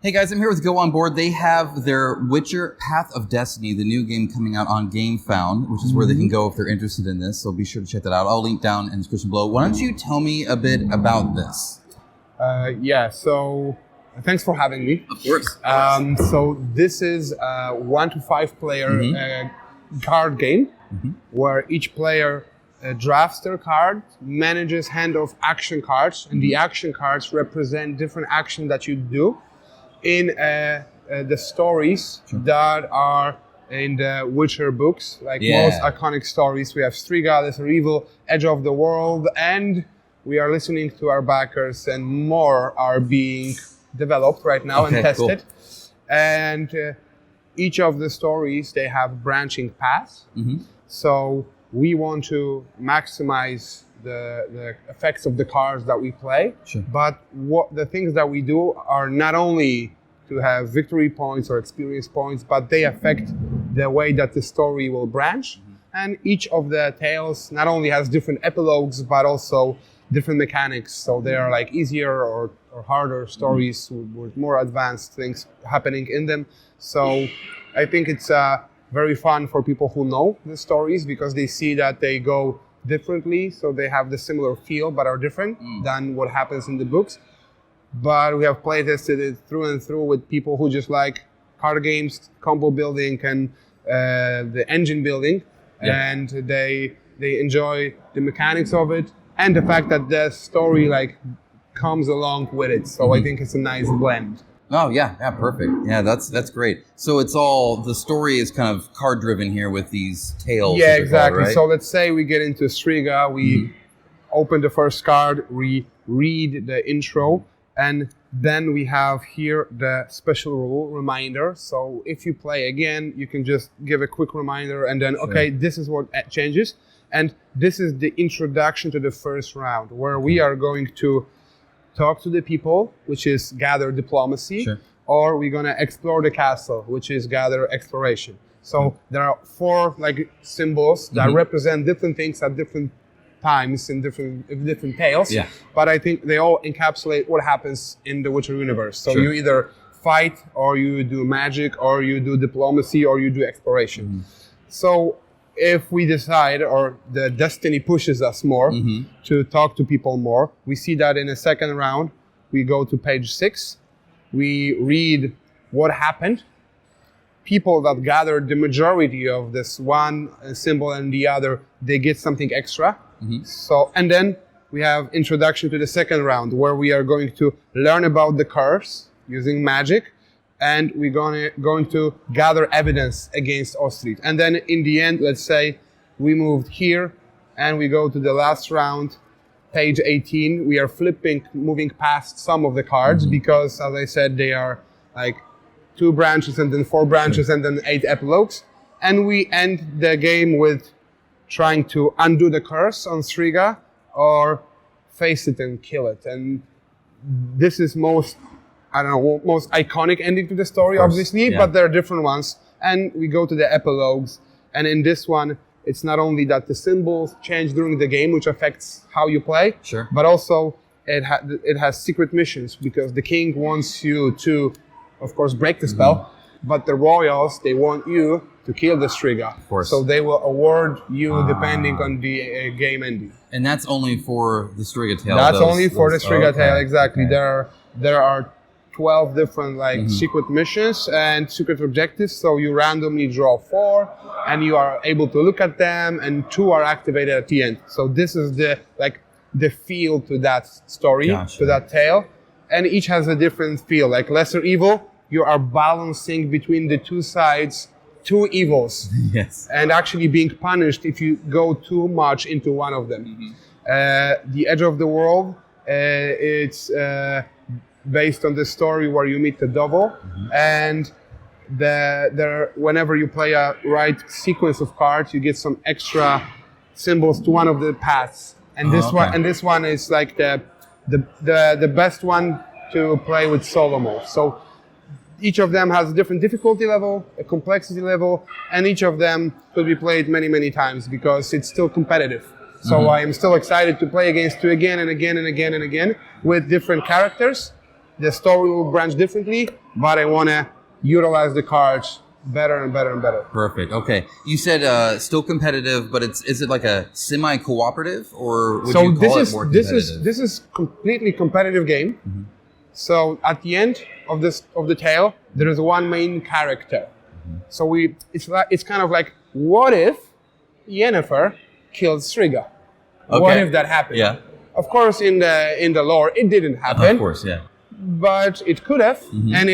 Hey guys, I'm here with Go On Board. They have their Witcher Path of Destiny, the new game coming out on GameFound, which is where they can go if they're interested in this. So be sure to check that out. I'll link down in the description below. Why don't you tell me a bit about this? So thanks for having me. Of course. So this is a 1 to 5 player card game where each player drafts their card, manages hand of action cards, and the action cards represent different action that you do in the stories that are in the Witcher books, like most iconic stories. We have Striga, Lesser Evil, Edge of the World, and we are listening to our backers, and more are being developed right now and tested. Cool. And each of the stories, they have branching paths. So we want to maximize the effects of the cards that we play. But what the things that we do are not only to have victory points or experience points, but they affect the way that the story will branch. And each of the tales not only has different epilogues, but also different mechanics. So they are like easier or harder stories with more advanced things happening in them. So I think it's very fun for people who know the stories, because they see that they go differently. So they have the similar feel, but are different than what happens in the books. But we have playtested it through and through with people who just like card games, combo building, and the engine building. And they enjoy the mechanics of it and the fact that the story like comes along with it. So I think it's a nice blend. Oh yeah, perfect. Yeah, that's great. So it's all, the story is kind of card driven here with these tales. Yeah, exactly. Called, right? So let's say we get into Striga, we open the first card, we read the intro, and then we have here the special rule reminder. So if you play again, you can just give a quick reminder and then, okay, this is what changes. And this is the introduction to the first round, where we are going to talk to the people, which is gather diplomacy, or we're going to explore the castle, which is gather exploration. So there are 4 like symbols that represent different things at different times in different tales. But I think they all encapsulate what happens in the Witcher universe. So you either fight, or you do magic, or you do diplomacy, or you do exploration. So if we decide, or the destiny pushes us more to talk to people more, we see that in the second round, we go to page 6, we read what happened. People that gathered the majority of this one symbol and the other, they get something extra. So, and then we have introduction to the second round, where we are going to learn about the curse using magic, and we're going to gather evidence against Ostrid. And then in the end, let's say we moved here and we go to the last round, page 18. We are moving past some of the cards because, as I said, they are like 2 branches and then 4 branches and then 8 epilogues. And we end the game with trying to undo the curse on Striga or face it and kill it. And this is most iconic ending to the story, obviously, but there are different ones. And we go to the epilogues. And in this one, it's not only that the symbols change during the game, which affects how you play, but also it has secret missions, because the king wants you to, of course, break the spell, but the royals, they want you to kill the Striga. So they will award you depending on the game ending. And that's only for the Striga tale? That's only for the Striga tale, exactly. There are 12 different secret missions and secret objectives. So you randomly draw 4 and you are able to look at them, and 2 are activated at the end. So this is the feel to that story, to that tale. And each has a different feel. Like Lesser Evil, you are balancing between the 2 sides, 2 evils. And actually being punished if you go too much into one of them. The Edge of the World, it's based on the story where you meet the devil, and whenever you play a right sequence of cards, you get some extra symbols to one of the paths. And this one is like the best one to play with solo mode. So each of them has a different difficulty level, a complexity level, and each of them could be played many, many times because it's still competitive. So I am still excited to play against you again and again and again and again with different characters. The story will branch differently, Mm-hmm. but I want to utilize the cards better and better and better. Perfect. Okay. You said still competitive, but is it like a semi-cooperative, or would So you call it more competitive? this is completely competitive game. Mm-hmm. So at the end of the tale, there is one main character. Mm-hmm. So it's kind of like, what if Yennefer killed Striga? Okay. What if that happened? Yeah. Of course, in the lore, it didn't happen. Of course, yeah. But it could have, Mm-hmm. and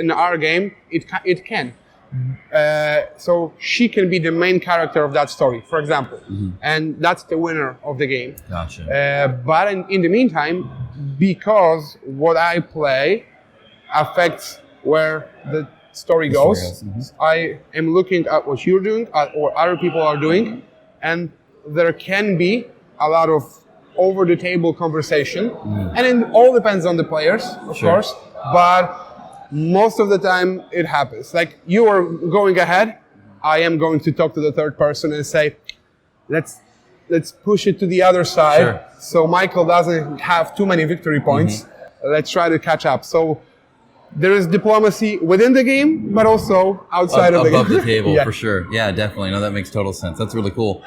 in our game, it can. So she can be the main character of that story, for example, Mm-hmm. and that's the winner of the game. Gotcha. But in the meantime, because what I play affects where the story goes, Mm-hmm. I am looking at what you're doing or other people are doing, and there can be a lot of over-the-table conversation, and it all depends on the players, of Sure. course, but most of the time it happens. Like, you are going ahead, I am going to talk to the third person and say, let's push it to the other side, Sure. so Michael doesn't have too many victory points. Let's try to catch up. So there is diplomacy within the game, but also outside of the game. Above the table, Yeah. for sure. Yeah, definitely. No, that makes total sense. That's really cool.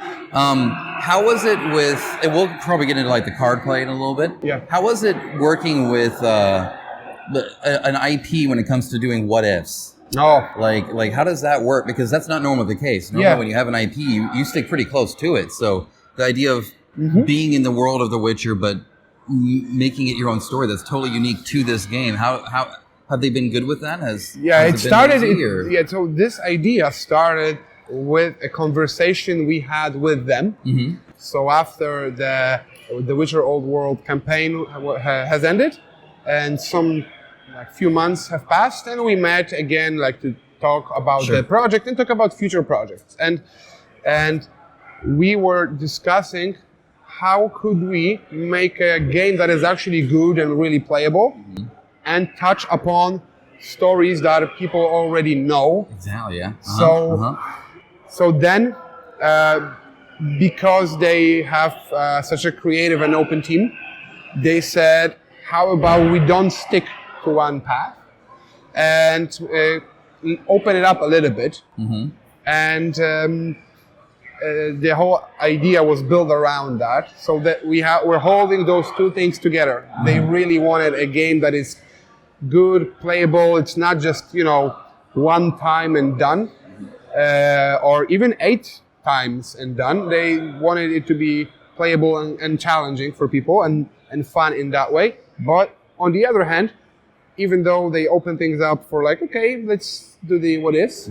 How was it with, and we'll probably get into like the card play in a little bit. Yeah. How was it working with an IP when it comes to doing what-ifs? No. Like how does that work? Because that's not normally the case. Normally Yeah. when you have an IP, you stick pretty close to it. So the idea of being in the world of The Witcher, but making it your own story, that's totally unique to this game. How have they been good with that? It started. So this idea started with a conversation we had with them. Mm-hmm. So after the Witcher Old World campaign has ended, and some few months have passed, and we met again, to talk about Sure. the project and talk about future projects. And we were discussing how could we make a game that is actually good and really playable, and touch upon stories that people already know. Exactly, yeah. So then, because they have such a creative and open team, they said, how about we don't stick to one path and open it up a little bit. And the whole idea was built around that, so that we're holding those two things together. They really wanted a game that is good, playable. It's not just one time and done, or even 8 times and done. They wanted it to be playable and challenging for people and fun in that way. But on the other hand, even though they open things up for okay, let's do the what-ifs,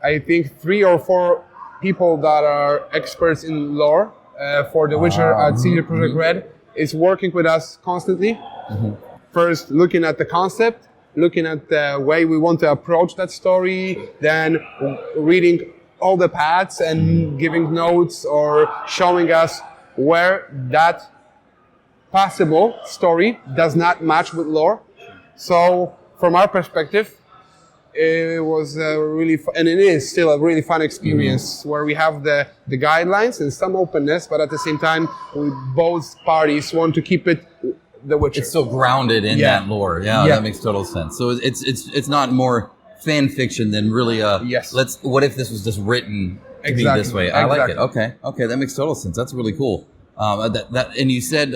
I think 3 or 4 people that are experts in lore for The Witcher at CD Projekt Red is working with us constantly. First, looking at the concept, looking at the way we want to approach that story, then reading all the paths and giving notes or showing us where that possible story does not match with lore. So from our perspective, it was really fun, and it is still a really fun experience where we have the guidelines and some openness, but at the same time, both parties want to keep it The Witcher. It's still grounded in that lore. Yeah, that makes total sense. So it's not more fan fiction than really Yes. what if this was just written to be this way? I like it. Okay, that makes total sense. That's really cool. And you said,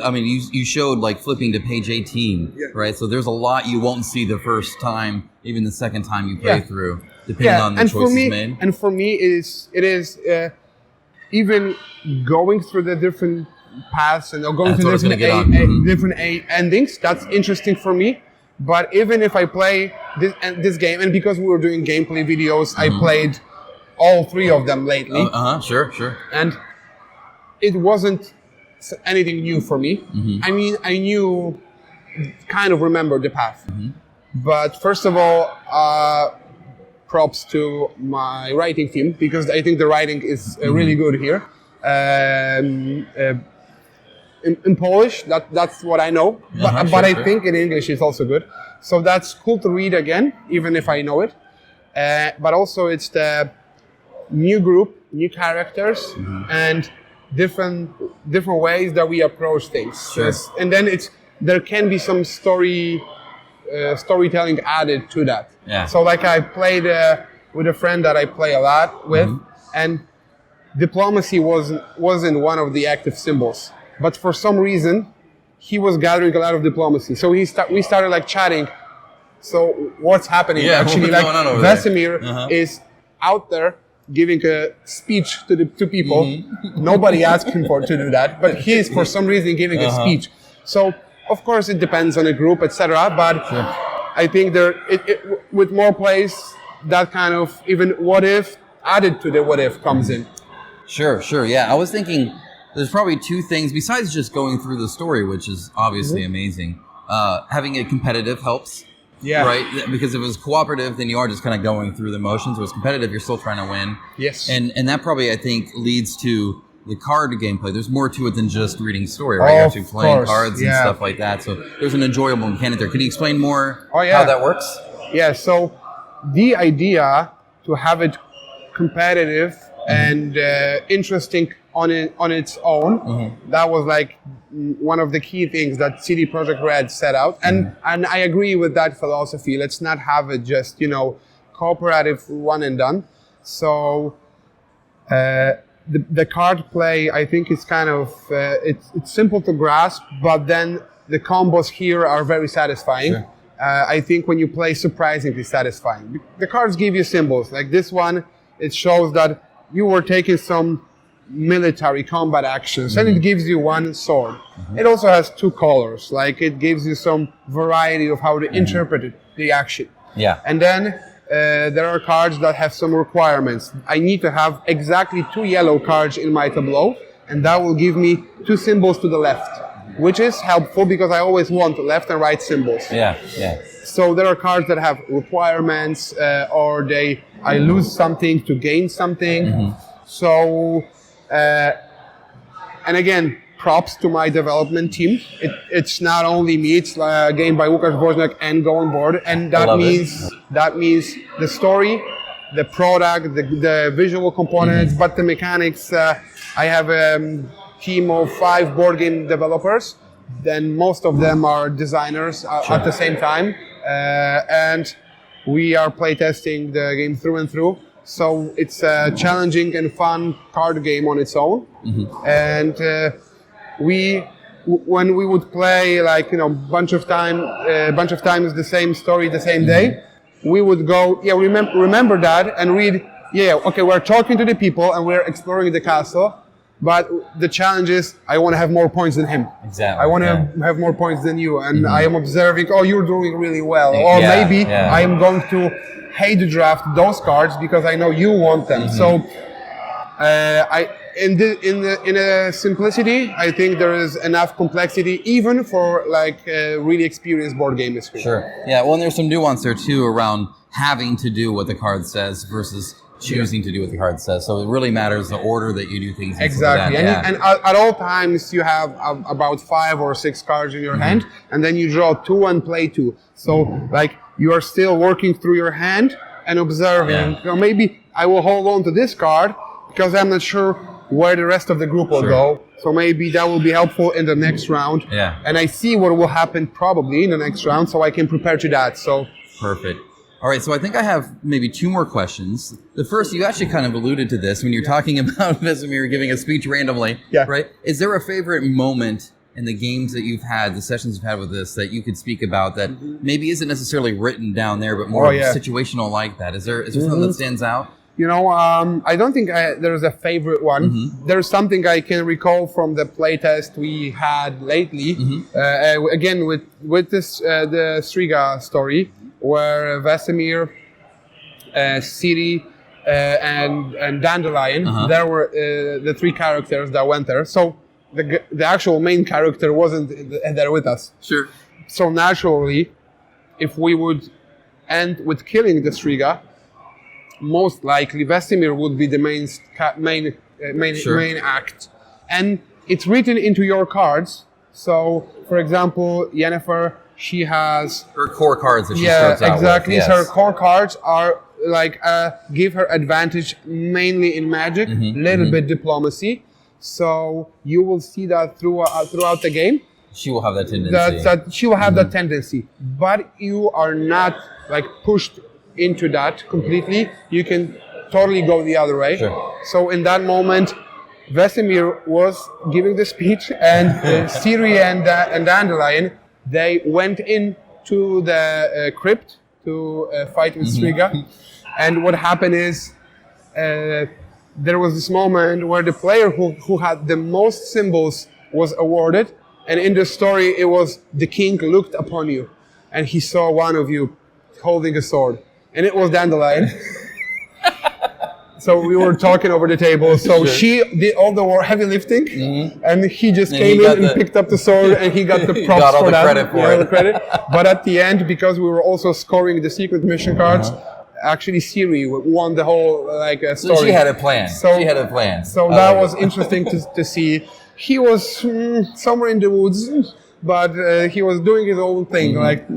you showed flipping to page 18, right? So there's a lot you won't see the first time, even the second time you play through, depending on the choices made. And for me, it is even going through the different paths and going through different endings. That's interesting for me. But even if I play this game, and because we were doing gameplay videos, I played all 3 of them lately. Sure. And it wasn't anything new for me. I knew, kind of remember the path. But first of all, props to my writing team, because I think the writing is really good here. In Polish, that's what I know, but I think in English it's also good. So that's cool to read again, even if I know it. But also it's the new group, new characters, and different ways that we approach things. Sure. And then there can be some story storytelling added to that. Yeah. So like I played with a friend that I play a lot with, and diplomacy wasn't one of the active symbols. But for some reason, he was gathering a lot of diplomacy. So we started like chatting. So what's happening? Yeah, Actually, what's like going on over Vesemir there? is out there giving a speech to people. Nobody asked him to do that, but he is for some reason giving a speech. So of course it depends on the group, etc. But I think with more plays, that kind of even what if added to the what if comes in. Sure. Yeah, I was thinking there's probably two things besides just going through the story, which is obviously amazing. Having it competitive helps. Yeah. Right? Because if it was cooperative, then you are just kind of going through the motions. If it's competitive, you're still trying to win. Yes. And that probably, I think, leads to the card gameplay. There's more to it than just reading story, right? You're actually playing cards and stuff like that. So there's an enjoyable mechanic there. Could you explain more how that works? Yeah, so the idea to have it competitive and interesting on its own, that was like one of the key things that CD Projekt Red set out. And I agree with that philosophy. Let's not have it just, cooperative one and done. So the card play, I think, is kind of, it's simple to grasp, but then the combos here are very satisfying. Sure. I think when you play, surprisingly satisfying. The cards give you symbols. Like this one, it shows that you were taking some military combat actions, and it gives you one sword. It also has two colors. Like it gives you some variety of how to interpret the action. Yeah. And then there are cards that have some requirements. I need to have exactly 2 yellow cards in my tableau, and that will give me 2 symbols to the left, which is helpful because I always want left and right symbols. Yeah. So there are cards that have requirements, or I lose something to gain something. So, and again, props to my development team. It's not only me; it's a game by Łukasz Woźniak and Go On Board, and that means the story, the product, the visual components, but the mechanics. I have a team of 5 board game developers. Then most of them are designers at the same time, and we are playtesting the game through and through. So it's a challenging and fun card game on its own. And when we would play bunch of times the same story the same day, we would go, remember that and read, okay, we're talking to the people and we're exploring the castle. But the challenge is, I want to have more points than him. Exactly. I want to have more points than you. And I am observing, you're doing really well. Or maybe I am going to hate draft those cards because I know you want them. So in a simplicity, I think there is enough complexity even for really experienced board gamers. Sure. Yeah, well, and there's some nuance there too around having to do what the card says versus choosing to do what the card says. So it really matters the order that you do things. Exactly. And at all times you have about 5 or 6 cards in your hand, and then you draw 2 and play 2. So you are still working through your hand and observing. Or maybe I will hold on to this card because I'm not sure where the rest of the group will go. So maybe that will be helpful in the next round. Yeah. And I see what will happen probably in the next round, so I can prepare to that. So perfect. All right, so I think I have maybe 2 more questions. The first, you actually kind of alluded to this when you're talking about Vesemir giving a speech randomly, right? Is there a favorite moment in the games that you've had, the sessions you've had with this, that you could speak about that maybe isn't necessarily written down there, but more situational like that? Is there something that stands out? I don't think there's a favorite one. There's something I can recall from the playtest we had lately. Again, with this the Striga story, where Vesemir, Ciri, and Dandelion, there were the 3 characters that went there. So the actual main character wasn't there with us. Sure. So naturally, if we would end with killing the Striga, most likely Vesemir would be the main act, and it's written into your cards. So, for example, Yennefer, she has her core cards that she starts out exactly. with. Her core cards are give her advantage mainly in magic, little bit diplomacy. So you will see that throughout the game. She will have that tendency. That she will have that tendency, but you are not like pushed into that completely. You can totally go the other way. Sure. So in that moment, Vesemir was giving the speech, and Siri and Dandelion, they went into the crypt to fight with Striga. And what happened is there was this moment where the player who had the most symbols was awarded. And in the story, it was the king looked upon you, and he saw one of you holding a sword, and it was Dandelion. So we were talking over the table. So she did all the heavy lifting, and he just came in and picked up the sword, and he got the props got all for the that. credit for it. The credit. But at the end, because we were also scoring the secret mission cards, actually Siri won the whole story. So she had a plan. So that was interesting to see. He was somewhere in the woods, but he was doing his own thing. Like,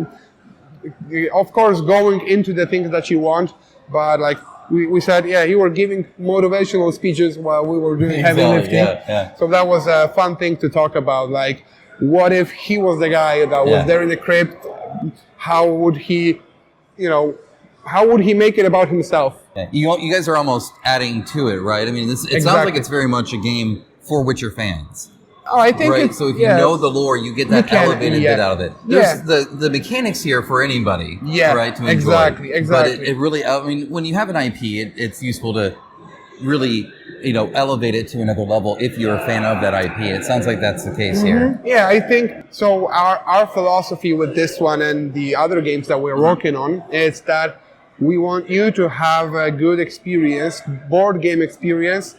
of course, going into the things that you want, but like we said, you were giving motivational speeches while we were doing heavy lifting. Yeah. So that was a fun thing to talk about. Like, what if he was the guy that was there in the crypt? How would he, how would he make it about himself? Yeah. You guys are almost adding to it, right? I mean, it sounds like it's very much a game for Witcher fans. Oh, I think right. So if you know the lore, you get that elevated bit out of it. There's the mechanics here for anybody, right? To enjoy. Exactly. But it really, I mean, when you have an IP, it's useful to really, elevate it to another level if you're a fan of that IP. It sounds like that's the case here. Yeah, I think so. Our philosophy with this one and the other games that we're working on is that we want you to have a good experience, board game experience,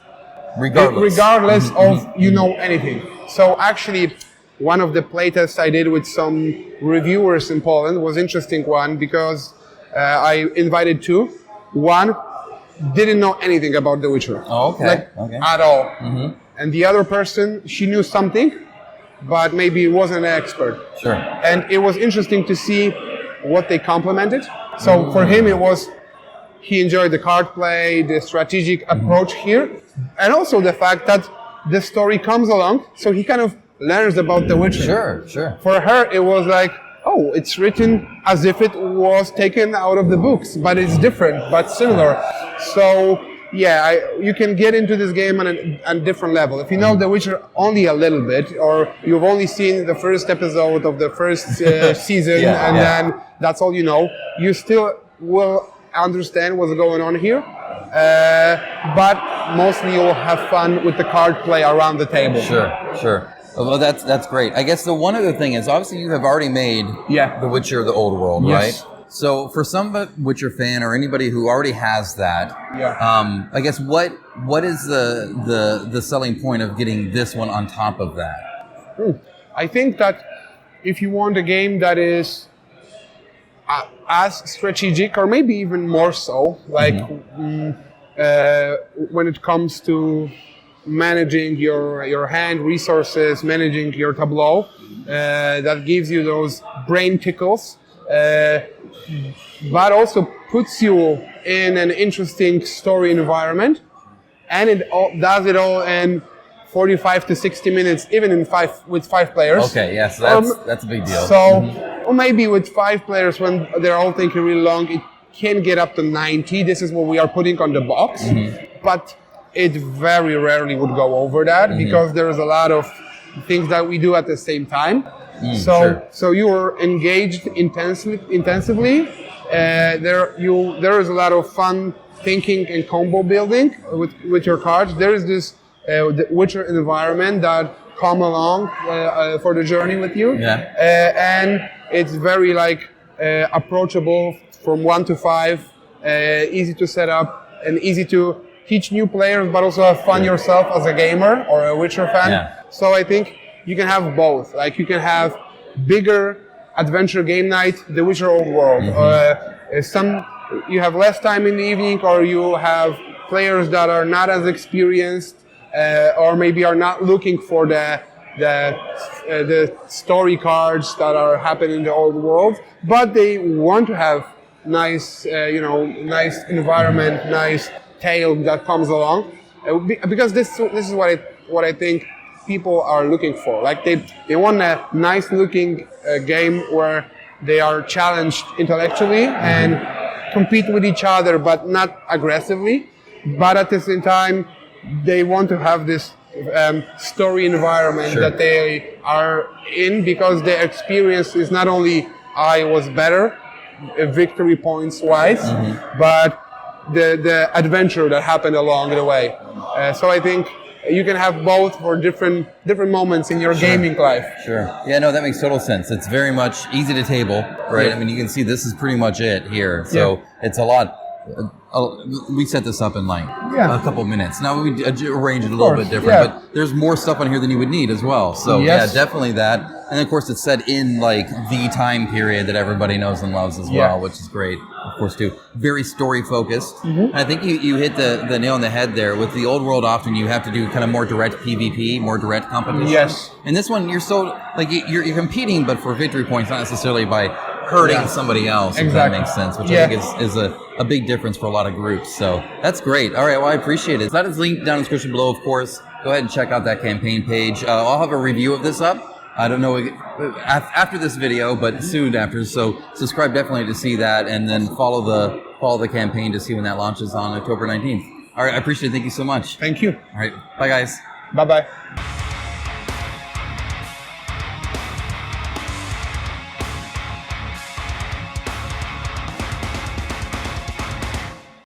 regardless of anything. So actually, one of the playtests I did with some reviewers in Poland was interesting one because I invited two. One didn't know anything about The Witcher, at all, and the other person, she knew something, but maybe wasn't an expert. Sure. And it was interesting to see what they complemented. So for him, it was he enjoyed the card play, the strategic approach here, and also the fact that the story comes along, so he kind of learns about The Witcher. Sure. For her, it was like, oh, it's written as if it was taken out of the books, but it's different, but similar. So, you can get into this game on a different level. If you know The Witcher only a little bit, or you've only seen the first episode of the first season, then that's all you know, you still will understand what's going on here. But mostly you'll have fun with the card play around the table. Sure. Well, that's great. I guess the one other thing is, obviously you have already made The Witcher: The Old World, right? So for some Witcher fan or anybody who already has that, I guess what is the selling point of getting this one on top of that? I think that if you want a game that is as strategic, or maybe even more so, like when it comes to managing your hand resources, managing your tableau, that gives you those brain tickles, but also puts you in an interesting story environment, and it does it all in 45 to 60 minutes, even with five players. Okay, yes, that's a big deal. So, or maybe with five players, when they're all thinking really long, it can get up to 90. This is what we are putting on the box, but it very rarely would go over that because there's a lot of things that we do at the same time. So you are engaged intensively. There is a lot of fun thinking and combo building with your cards. There is this the Witcher environment that come along for the journey with you, and it's very approachable from 1 to 5, easy to set up and easy to teach new players, but also have fun yourself as a gamer or a Witcher fan. So I think you can have both. Like, you can have bigger adventure game night, The Witcher Old World. You have less time in the evening, or you have players that are not as experienced, or maybe are not looking for the story cards that are happening in the old world, but they want to have nice environment, nice tale that comes along. Because this is what I think people are looking for. Like they want a nice looking game where they are challenged intellectually and compete with each other, but not aggressively. But at the same time, they want to have this story environment that they are in, because their experience is not only I was better, victory points wise, but the adventure that happened along the way. So I think you can have both for different moments in your gaming life. Sure. Yeah, no, that makes total sense. It's very much easy to table, right? Yeah. I mean, you can see this is pretty much it here. So it's a lot. We set this up in like a couple minutes. Now we arrange it a little bit different, but there's more stuff on here than you would need as well. So yeah, definitely that. And of course, it's set in like the time period that everybody knows and loves as well, which is great. Of course, too. Very story focused. And I think you hit the nail on the head there. With the old world, often you have to do kind of more direct PvP, more direct competition. Yes. And this one, you're so like you're competing, but for victory points, not necessarily by hurting somebody else. If that makes sense, which I think is a big difference for a lot of groups. So that's great. All right, well, I appreciate it. So that is linked down in the description below, of course. Go ahead and check out that campaign page. I'll have a review of this up. I don't know after this video, but soon after. So subscribe definitely to see that, and then follow the campaign to see when that launches on October 19th. All right, I appreciate it. Thank you so much. Thank you. All right, bye guys. Bye bye.